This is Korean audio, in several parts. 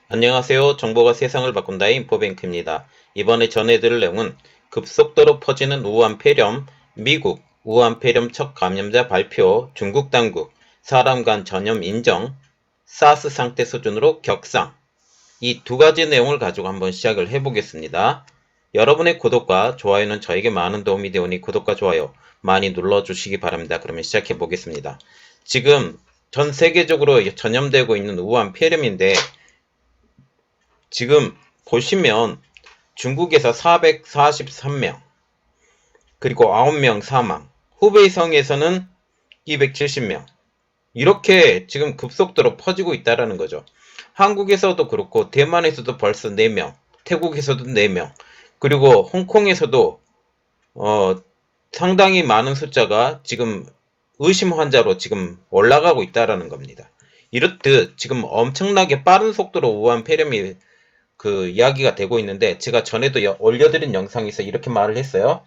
안녕하세요. 정보가 세상을 바꾼다의 인포뱅크입니다. 이번에 전해드릴 내용은 급속도로 퍼지는 우한 폐렴, 미국 우한 폐렴 첫 감염자 발표, 중국 당국 사람 간 전염 인정, 사스 상태 수준으로 격상, 이 두 가지 내용을 가지고 한번 시작을 해보겠습니다. 여러분의 구독과 좋아요는 저에게 많은 도움이 되오니 구독과 좋아요 많이 눌러주시기 바랍니다. 그러면 시작해 보겠습니다. 지금 전 세계적으로 전염되고 있는 우한 폐렴인데, 지금 보시면 중국에서 443명, 그리고 9명 사망, 후베이성에서는 270명, 이렇게 지금 급속도로 퍼지고 있다라는 거죠. 한국에서도 그렇고 대만에서도 벌써 4명, 태국에서도 4명, 그리고 홍콩에서도 상당히 많은 숫자가 지금 의심 환자로 지금 올라가고 있다라는 겁니다. 이렇듯 지금 엄청나게 빠른 속도로 우한 폐렴이 이야기가 되고 있는데, 제가 전에도 올려드린 영상에서 이렇게 말을 했어요.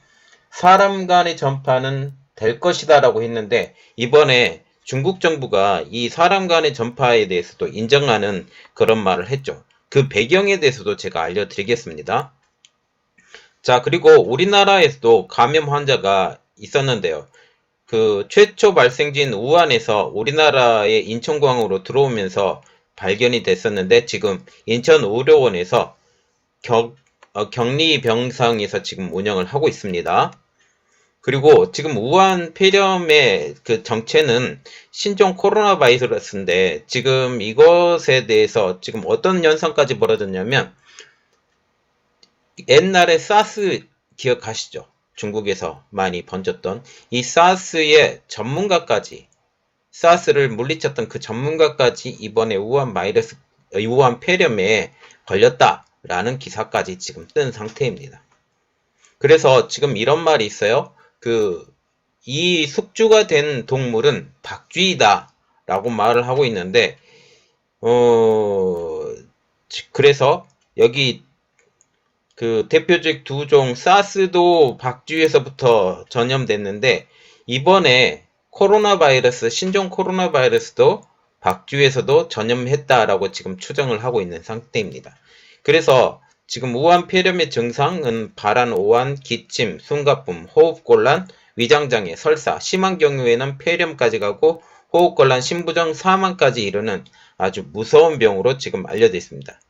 사람 간의 전파는 될 것이다 라고 했는데, 이번에 중국 정부가 이 사람 간의 전파에 대해서도 인정하는 그런 말을 했죠. 그 배경에 대해서도 제가 알려드리겠습니다. 자, 그리고 우리나라에서도 감염 환자가 있었는데요. 최초 발생지인 우한에서 우리나라의 인천공항으로 들어오면서 발견이 됐었는데, 지금 인천의료원에서 격리 병상에서 지금 운영을 하고 있습니다. 그리고 지금 우한 폐렴의 정체는 신종 코로나 바이러스인데, 지금 이것에 대해서 지금 어떤 현상까지 벌어졌냐면, 옛날에 사스 기억하시죠? 중국에서 많이 번졌던 이 사스의 전문가까지, 사스를 물리쳤던 그 전문가까지 이번에 우한 폐렴에 걸렸다라는 기사까지 지금 뜬 상태입니다. 그래서 지금 이런 말이 있어요. 이 숙주가 된 동물은 박쥐이다 라고 말을 하고 있는데, 그래서 여기 대표적 두 종 사스도 박쥐에서부터 전염됐는데, 이번에 코로나 바이러스, 신종 코로나 바이러스도 박쥐에서도 전염했다라고 지금 추정을 하고 있는 상태입니다. 그래서 지금 우한 폐렴의 증상은 발한 오한, 기침, 숨가쁨, 호흡곤란, 위장장애, 설사, 심한 경우에는 폐렴까지 가고 호흡곤란, 심부정, 사망까지 이르는 아주 무서운 병으로 지금 알려져 있습니다.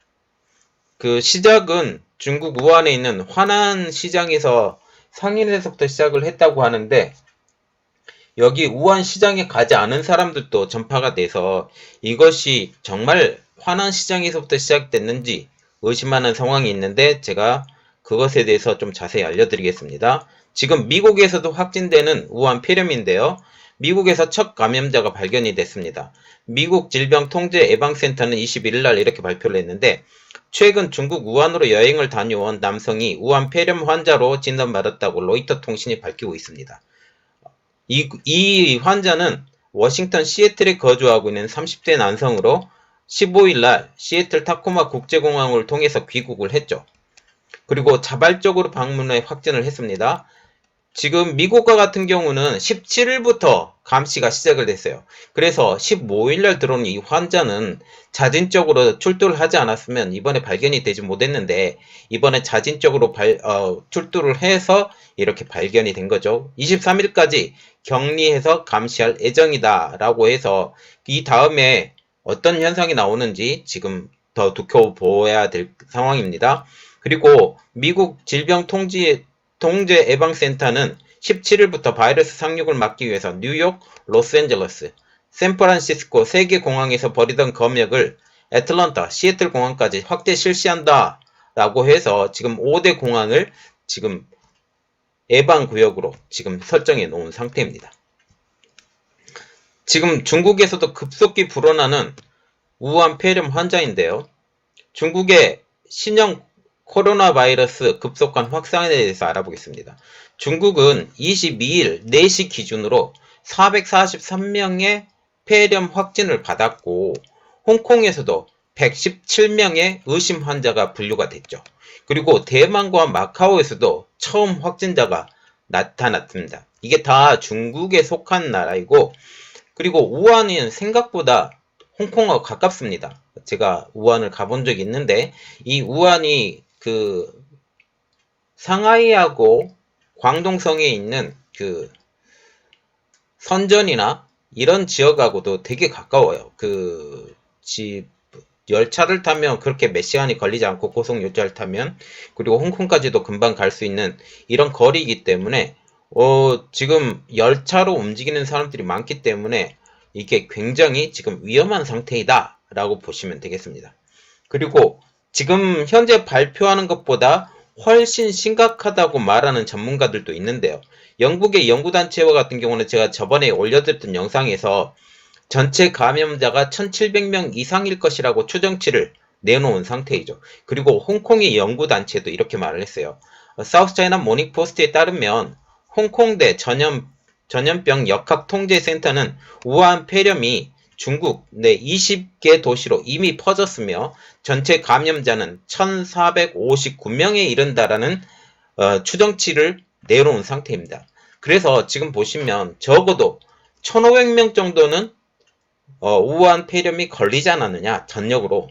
시작은 중국 우한에 있는 화난 시장에서 상인에서부터 시작을 했다고 하는데, 여기 우한 시장에 가지 않은 사람들도 전파가 돼서 이것이 정말 화난 시장에서부터 시작됐는지 의심하는 상황이 있는데, 제가 그것에 대해서 좀 자세히 알려드리겠습니다. 지금 미국에서도 확진되는 우한 폐렴인데요. 미국에서 첫 감염자가 발견이 됐습니다. 미국 질병통제예방센터는 21일날 이렇게 발표를 했는데, 최근 중국 우한으로 여행을 다녀온 남성이 우한 폐렴 환자로 진단받았다고 로이터 통신이 밝히고 있습니다. 이 환자는 워싱턴 시애틀에 거주하고 있는 30대 남성으로 15일날 시애틀 타코마 국제공항을 통해서 귀국을 했죠. 그리고 자발적으로 방문해 확진을 했습니다. 지금 미국과 같은 경우는 17일부터 감시가 시작을 됐어요. 그래서 15일날 들어온 이 환자는 자진적으로 출두를 하지 않았으면 이번에 발견이 되지 못했는데, 이번에 자진적으로 출두를 해서 이렇게 발견이 된 거죠. 23일까지 격리해서 감시할 예정이다 라고 해서, 이 다음에 어떤 현상이 나오는지 지금 더 두켜보아야 될 상황입니다. 그리고 미국 질병통제예방센터는 17일부터 바이러스 상륙을 막기 위해서 뉴욕, 로스앤젤레스, 샌프란시스코 세 개 공항에서 벌이던 검역을 애틀랜타, 시애틀 공항까지 확대 실시한다 라고 해서 지금 5대 공항을 지금 예방구역으로 지금 설정해 놓은 상태입니다. 지금 중국에서도 급속히 불어나는 우한 폐렴 환자인데요. 중국의 신형 코로나 바이러스 급속한 확산에 대해서 알아보겠습니다. 중국은 22일 4시 기준으로 443명의 폐렴 확진을 받았고, 홍콩에서도 117명의 의심 환자가 분류가 됐죠. 그리고 대만과 마카오에서도 처음 확진자가 나타났습니다. 이게 다 중국에 속한 나라이고, 그리고 우한은 생각보다 홍콩하고 가깝습니다. 제가 우한을 가본 적이 있는데 이 우한이 그 상하이하고 광동성에 있는 그 선전이나 이런 지역하고도 되게 가까워요. 열차를 타면 그렇게 몇 시간이 걸리지 않고 고속 열차를 타면 그리고 홍콩까지도 금방 갈 수 있는 이런 거리이기 때문에 지금 열차로 움직이는 사람들이 많기 때문에 이게 굉장히 지금 위험한 상태이다 라고 보시면 되겠습니다. 그리고 지금 현재 발표하는 것보다 훨씬 심각하다고 말하는 전문가들도 있는데요. 영국의 연구단체와 같은 경우는 제가 저번에 올려드렸던 영상에서 전체 감염자가 1700명 이상일 것이라고 추정치를 내놓은 상태이죠. 그리고 홍콩의 연구단체도 이렇게 말을 했어요. 사우스차이나 모닝포스트에 따르면 홍콩대 전염병 역학통제센터는 우한 폐렴이 중국 내 20개 도시로 이미 퍼졌으며 전체 감염자는 1459명에 이른다라는 추정치를 내놓은 상태입니다. 그래서 지금 보시면 적어도 1500명 정도는 우한 폐렴이 걸리지 않았느냐 전역으로.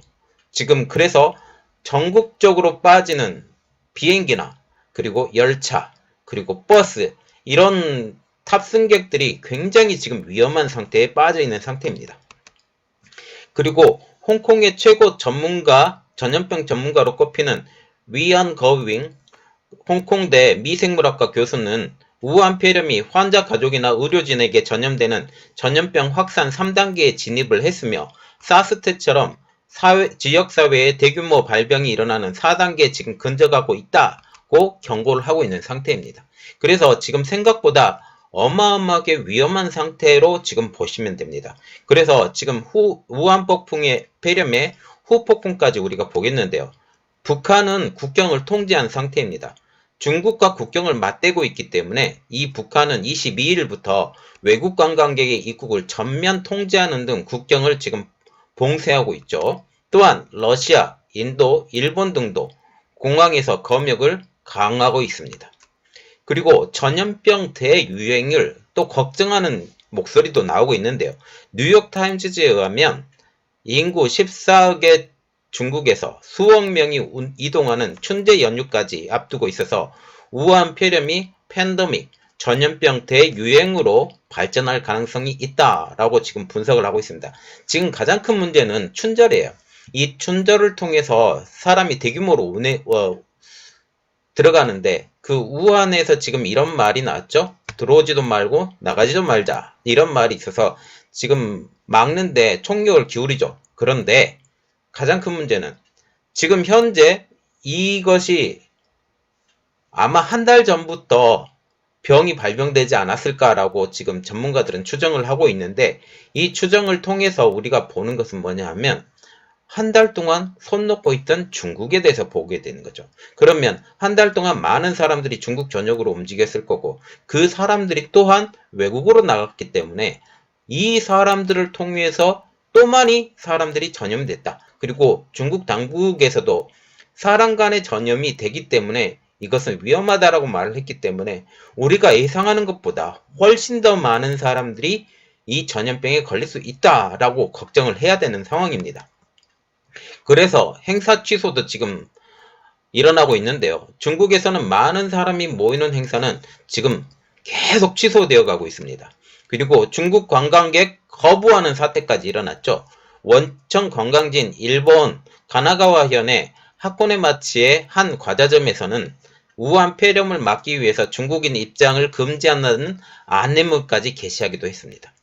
지금 그래서 전국적으로 빠지는 비행기나 그리고 열차 그리고 버스 이런 탑승객들이 굉장히 지금 위험한 상태에 빠져 있는 상태입니다. 그리고 홍콩의 최고 전염병 전문가로 꼽히는 위안 거윙 홍콩대 미생물학과 교수는 우한 폐렴이 환자 가족이나 의료진에게 전염되는 전염병 확산 3단계에 진입을 했으며 사스 때처럼 지역사회에 대규모 발병이 일어나는 4단계에 지금 근접하고 있다고 경고를 하고 있는 상태입니다. 그래서 지금 생각보다 어마어마하게 위험한 상태로 지금 보시면 됩니다. 그래서 지금 우한 폭풍의 폐렴의 후폭풍까지 우리가 보겠는데요. 북한은 국경을 통제한 상태입니다. 중국과 국경을 맞대고 있기 때문에 이 북한은 22일부터 외국 관광객의 입국을 전면 통제하는 등 국경을 지금 봉쇄하고 있죠. 또한 러시아, 인도, 일본 등도 공항에서 검역을 강화하고 있습니다. 그리고 전염병 대유행을 또 걱정하는 목소리도 나오고 있는데요. 뉴욕타임즈에 의하면 인구 14억의 중국에서 수억 명이 이동하는 춘제 연휴까지 앞두고 있어서 우한 폐렴이 팬데믹, 전염병 대유행으로 발전할 가능성이 있다라고 지금 분석을 하고 있습니다. 지금 가장 큰 문제는 춘절이에요. 이 춘절을 통해서 사람이 대규모로 들어가는데 그 우한에서 지금 이런 말이 나왔죠. 들어오지도 말고 나가지도 말자 이런 말이 있어서 지금 막는데 총력을 기울이죠. 그런데 가장 큰 문제는 지금 현재 이것이 아마 한 달 전부터 병이 발병되지 않았을까라고 지금 전문가들은 추정을 하고 있는데 이 추정을 통해서 우리가 보는 것은 뭐냐 하면 한 달 동안 손 놓고 있던 중국에 대해서 보게 되는 거죠. 그러면 한 달 동안 많은 사람들이 중국 전역으로 움직였을 거고 그 사람들이 또한 외국으로 나갔기 때문에 이 사람들을 통해서 또 많이 사람들이 전염됐다. 그리고 중국 당국에서도 사람 간의 전염이 되기 때문에 이것은 위험하다라고 말을 했기 때문에 우리가 예상하는 것보다 훨씬 더 많은 사람들이 이 전염병에 걸릴 수 있다라고 걱정을 해야 되는 상황입니다. 그래서 행사 취소도 지금 일어나고 있는데요. 중국에서는 많은 사람이 모이는 행사는 지금 계속 취소되어 가고 있습니다. 그리고 중국 관광객 거부하는 사태까지 일어났죠. 원천 관광지인 일본 가나가와현의 하코네마치의 한 과자점에서는 우한 폐렴을 막기 위해서 중국인 입장을 금지한다는 안내문까지 게시하기도 했습니다.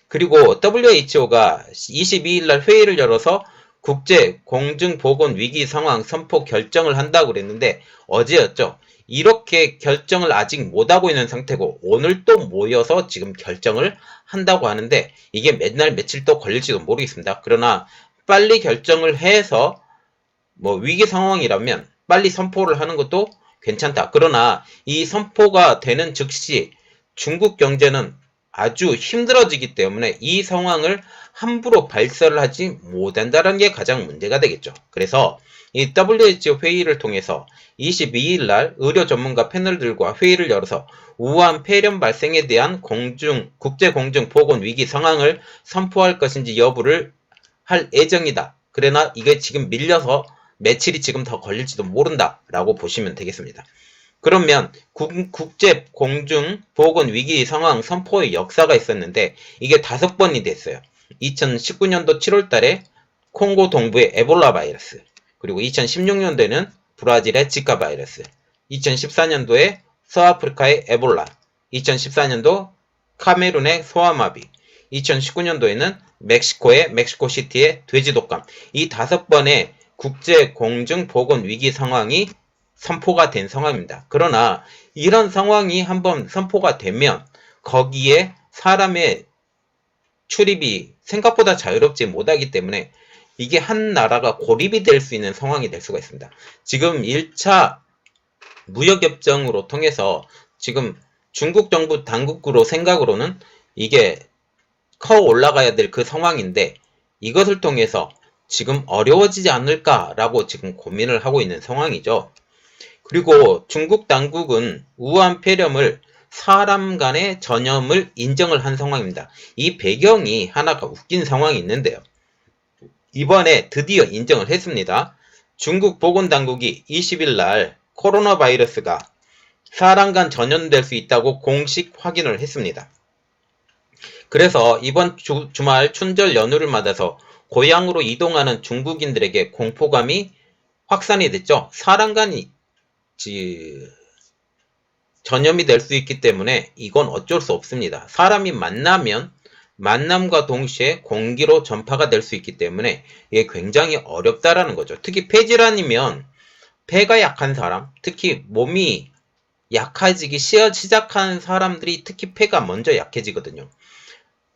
그리고 WHO가 22일 날 회의를 열어서 국제 공중보건 위기 상황 선포 결정을 한다고 그랬는데 어제였죠. 이렇게 결정을 아직 못하고 있는 상태고 오늘 또 모여서 지금 결정을 한다고 하는데 이게 맨날 며칠 또 걸릴지도 모르겠습니다. 그러나 빨리 결정을 해서 위기 상황이라면 빨리 선포를 하는 것도 괜찮다. 그러나 이 선포가 되는 즉시 중국 경제는 아주 힘들어지기 때문에 이 상황을 함부로 발설을 하지 못한다는 게 가장 문제가 되겠죠. 그래서 이 WHO 회의를 통해서 22일 날 의료 전문가 패널들과 회의를 열어서 우한 폐렴 발생에 대한 국제 공중 보건 위기 상황을 선포할 것인지 여부를 할 예정이다. 그러나 이게 지금 밀려서 며칠이 지금 더 걸릴지도 모른다 라고 보시면 되겠습니다. 그러면 국제 공중 보건 위기 상황 선포의 역사가 있었는데 이게 5번이 됐어요. 2019년도 7월 달에 콩고 동부의 에볼라 바이러스, 그리고 2016년도에는 브라질의 지카 바이러스, 2014년도에 서아프리카의 에볼라, 2014년도 카메룬의 소아마비, 2019년도에는 멕시코의 멕시코시티의 돼지독감, 이 5번의 국제 공중 보건 위기 상황이 선포가 된 상황입니다. 그러나 이런 상황이 한번 선포가 되면 거기에 사람의 출입이 생각보다 자유롭지 못하기 때문에 이게 한 나라가 고립이 될 수 있는 상황이 될 수가 있습니다. 지금 1차 무역협정으로 통해서 지금 중국 정부 당국으로 생각으로는 이게 커 올라가야 될 그 상황인데 이것을 통해서 지금 어려워지지 않을까라고 지금 고민을 하고 있는 상황이죠. 그리고 중국 당국은 우한 폐렴을 사람 간의 전염을 인정을 한 상황입니다. 이 배경이 하나가 웃긴 상황이 있는데요. 이번에 드디어 인정을 했습니다. 중국 보건당국이 20일 날 코로나 바이러스가 사람 간 전염될 수 있다고 공식 확인을 했습니다. 그래서 이번 주말 춘절 연휴를 맞아서 고향으로 이동하는 중국인들에게 공포감이 확산이 됐죠. 사람 간이 전염이 될 수 있기 때문에 이건 어쩔 수 없습니다. 사람이 만나면 만남과 동시에 공기로 전파가 될 수 있기 때문에 이게 굉장히 어렵다라는 거죠. 특히 폐질환이면 폐가 약한 사람, 특히 몸이 약해지기 시작하는 사람들이 특히 폐가 먼저 약해지거든요.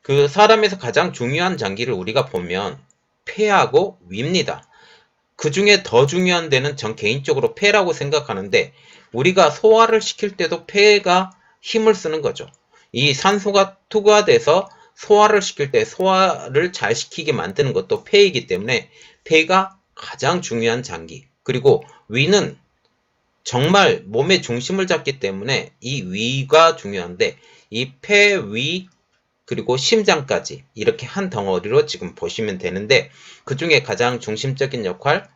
그 사람에서 가장 중요한 장기를 우리가 보면 폐하고 위입니다. 그 중에 더 중요한 데는 전 개인적으로 폐라고 생각하는데 우리가 소화를 시킬 때도 폐가 힘을 쓰는 거죠. 이 산소가 투과돼서 소화를 시킬 때 소화를 잘 시키게 만드는 것도 폐이기 때문에 폐가 가장 중요한 장기. 그리고 위는 정말 몸의 중심을 잡기 때문에 이 위가 중요한데 이 폐, 위, 그리고 심장까지 이렇게 한 덩어리로 지금 보시면 되는데 그 중에 가장 중심적인 역할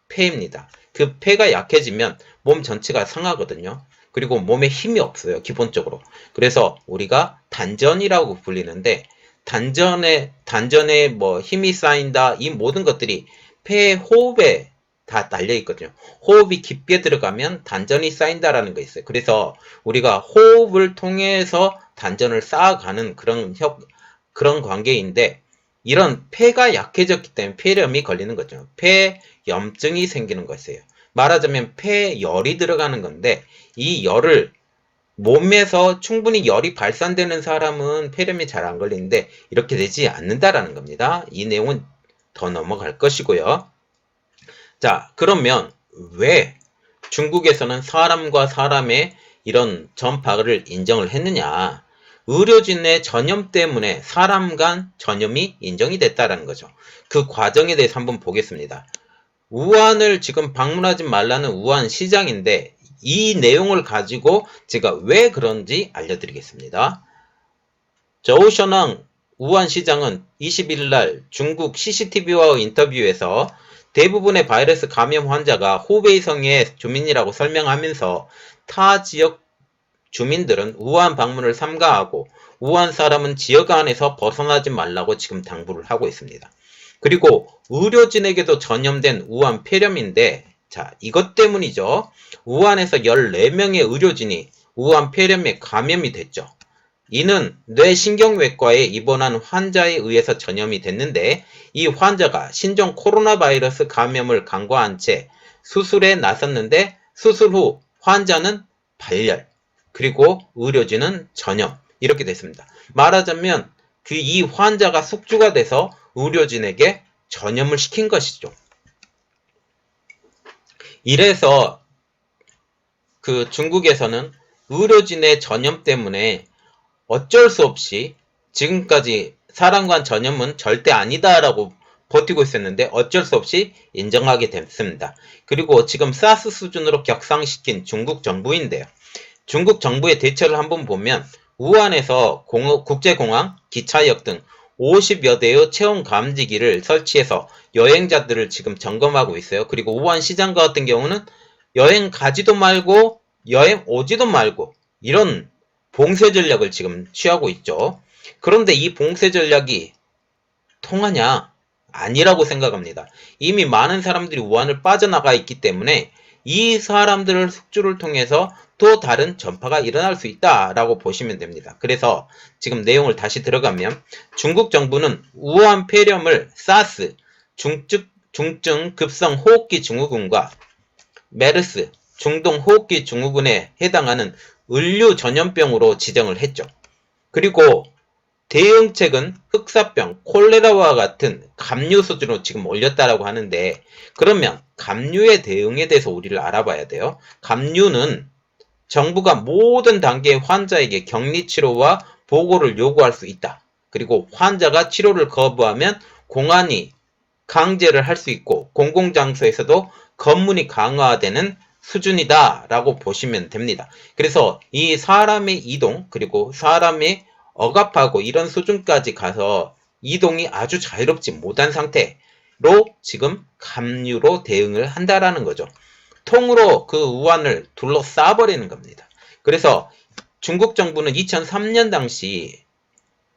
폐입니다. 그 폐가 약해지면 몸 전체가 상하거든요. 그리고 몸에 힘이 없어요. 기본적으로. 그래서 우리가 단전이라고 불리는데 단전에 뭐 힘이 쌓인다 이 모든 것들이 폐 호흡에 다 달려 있거든요. 호흡이 깊게 들어가면 단전이 쌓인다라는 거 있어요. 그래서 우리가 호흡을 통해서 단전을 쌓아가는 그런 관계인데 이런 폐가 약해졌기 때문에 폐렴이 걸리는 거죠. 폐염증이 생기는 것이에요. 말하자면 폐열이 들어가는 건데 이 열을 몸에서 충분히 열이 발산되는 사람은 폐렴이 잘 안 걸리는데 이렇게 되지 않는다라는 겁니다. 이 내용은 더 넘어갈 것이고요. 자, 그러면 왜 중국에서는 사람과 사람의 이런 전파를 인정을 했느냐? 의료진의 전염 때문에 사람 간 전염이 인정이 됐다는 거죠. 그 과정에 대해서 한번 보겠습니다. 우한을 지금 방문하지 말라는 우한 시장인데 이 내용을 가지고 제가 왜 그런지 알려드리겠습니다. 저우셔낭 우한 시장은 21일 날 중국 CCTV와의 인터뷰에서 대부분의 바이러스 감염 환자가 후베이성의 주민이라고 설명하면서 타 지역 주민들은 우한 방문을 삼가하고 우한 사람은 지역 안에서 벗어나지 말라고 지금 당부를 하고 있습니다. 그리고 의료진에게도 전염된 우한 폐렴인데 자 이것 때문이죠. 우한에서 14명의 의료진이 우한 폐렴에 감염이 됐죠. 이는 뇌신경외과에 입원한 환자에 의해서 전염이 됐는데 이 환자가 신종 코로나 바이러스 감염을 간과한 채 수술에 나섰는데 수술 후 환자는 발열 그리고 의료진은 전염 이렇게 됐습니다. 말하자면 이 환자가 숙주가 돼서 의료진에게 전염을 시킨 것이죠. 이래서 그 중국에서는 의료진의 전염 때문에 어쩔 수 없이 지금까지 사람 간 전염은 절대 아니다라고 버티고 있었는데 어쩔 수 없이 인정하게 됐습니다. 그리고 지금 사스 수준으로 격상시킨 중국 정부인데요. 중국 정부의 대처를 한번 보면 우한에서 국제공항, 기차역 등 50여 대의 체온 감지기를 설치해서 여행자들을 지금 점검하고 있어요. 그리고 우한 시장 같은 경우는 여행 가지도 말고 여행 오지도 말고 이런 봉쇄 전략을 지금 취하고 있죠. 그런데 이 봉쇄 전략이 통하냐? 아니라고 생각합니다. 이미 많은 사람들이 우한을 빠져나가 있기 때문에 이 사람들을 숙주를 통해서 또 다른 전파가 일어날 수 있다라고 보시면 됩니다. 그래서 지금 내용을 다시 들어가면 중국 정부는 우한 폐렴을 사스, 중증 급성 호흡기 증후군과 메르스, 중동 호흡기 증후군에 해당하는 의류 전염병으로 지정을 했죠. 그리고 대응책은 흑사병, 콜레라와 같은 감류 수준으로 지금 올렸다라고 하는데, 그러면 감류의 대응에 대해서 우리를 알아봐야 돼요. 감류는 정부가 모든 단계의 환자에게 격리치료와 보고를 요구할 수 있다. 그리고 환자가 치료를 거부하면 공안이 강제를 할 수 있고 공공장소에서도 검문이 강화되는 수준이다 라고 보시면 됩니다. 그래서 이 사람의 이동 그리고 사람의 억압하고 이런 수준까지 가서 이동이 아주 자유롭지 못한 상태로 지금 감류로 대응을 한다라는 거죠. 통으로 그 우한을 둘러싸버리는 겁니다. 그래서 중국 정부는 2003년 당시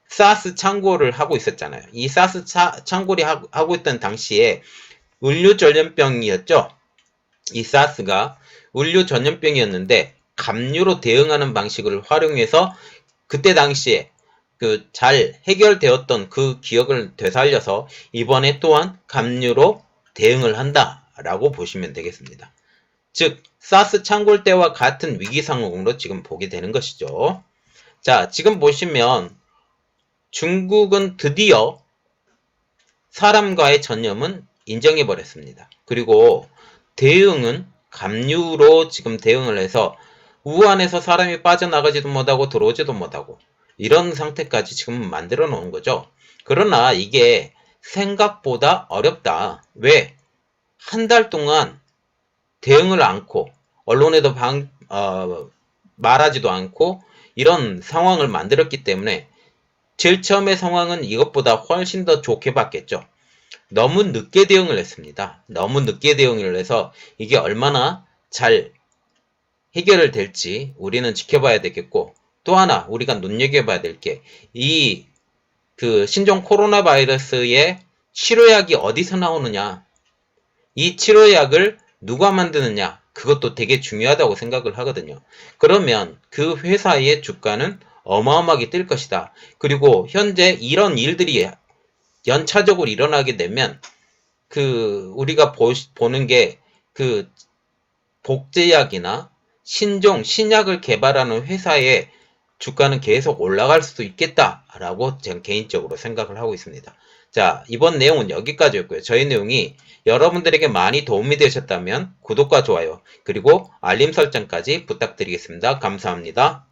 사스 창고를 하고 있었잖아요. 이 사스 창고를 하고 있던 당시에 의료 전염병이었죠. 이 사스가 의료 전염병이었는데 감류로 대응하는 방식을 활용해서 그때 당시에 그 잘 해결되었던 그 기억을 되살려서 이번에 또한 감류로 대응을 한다라고 보시면 되겠습니다. 즉 사스 창궐 때와 같은 위기 상황으로 지금 보게 되는 것이죠. 자, 지금 보시면 중국은 드디어 사람과의 전염은 인정해 버렸습니다. 그리고 대응은 감류로 지금 대응을 해서 우한에서 사람이 빠져나가지도 못하고 들어오지도 못하고 이런 상태까지 지금 만들어 놓은 거죠. 그러나 이게 생각보다 어렵다. 왜? 한 달 동안 대응을 않고 언론에도 말하지도 않고 이런 상황을 만들었기 때문에 제일 처음의 상황은 이것보다 훨씬 더 좋게 봤겠죠. 너무 늦게 대응을 했습니다. 너무 늦게 대응을 해서 이게 얼마나 잘 해결을 될지 우리는 지켜봐야 되겠고, 또 하나 우리가 눈여겨봐야 될 게 이 그 신종 코로나 바이러스의 치료약이 어디서 나오느냐, 이 치료약을 누가 만드느냐, 그것도 되게 중요하다고 생각을 하거든요. 그러면 그 회사의 주가는 어마어마하게 뛸 것이다. 그리고 현재 이런 일들이 연차적으로 일어나게 되면 그 우리가 보는 게 그 복제약이나 신약을 개발하는 회사의 주가는 계속 올라갈 수도 있겠다라고 저는 개인적으로 생각을 하고 있습니다. 자, 이번 내용은 여기까지였고요. 저희 내용이 여러분들에게 많이 도움이 되셨다면 구독과 좋아요 그리고 알림 설정까지 부탁드리겠습니다. 감사합니다.